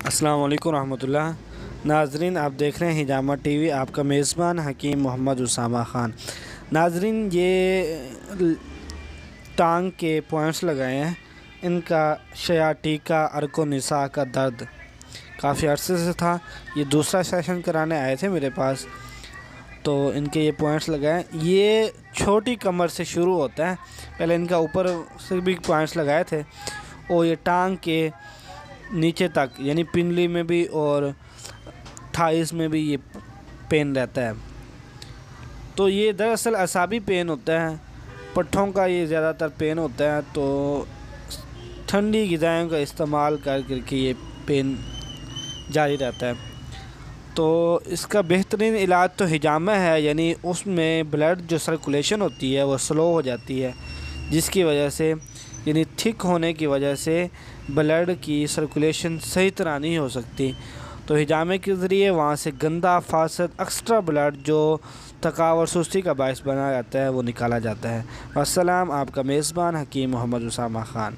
अस्सलाम वालेकुम रहमतुल्लाह। नाजरीन, आप देख रहे हैं हिजामा टीवी। आपका मेज़बान हकीम मोहम्मद उसामा ख़ान। नाजरीन, ये टांग के पॉइंट्स लगाए हैं। इनका शयाटीका अर्कोनिसा का दर्द काफ़ी अरसे से था। ये दूसरा सेशन कराने आए थे मेरे पास, तो इनके ये पॉइंट्स लगाए। ये छोटी कमर से शुरू होता है। पहले इनका ऊपर से भी पॉइंट्स लगाए थे और ये टांग के नीचे तक यानी पिंडली में भी और थाइस में भी ये पेन रहता है। तो ये दरअसल असाबी पेन होता है, पट्ठों का ये ज़्यादातर पेन होता है। तो ठंडी ग़िज़ाओं का इस्तेमाल करके ये पेन जारी रहता है। तो इसका बेहतरीन इलाज तो हिजामा है, यानी उसमें ब्लड जो सर्कुलेशन होती है वो स्लो हो जाती है, जिसकी वजह से यानी थिक होने की वजह से ब्लड की सर्कुलेशन सही तरह नहीं हो सकती। तो हिजामे के ज़रिए वहाँ से गंदा फासद एक्स्ट्रा ब्लड जो थकावट सुस्ती का बायस बना जाता है वो निकाला जाता है। अस्सलाम, आपका मेज़बान हकीम मोहम्मद उसामा ख़ान।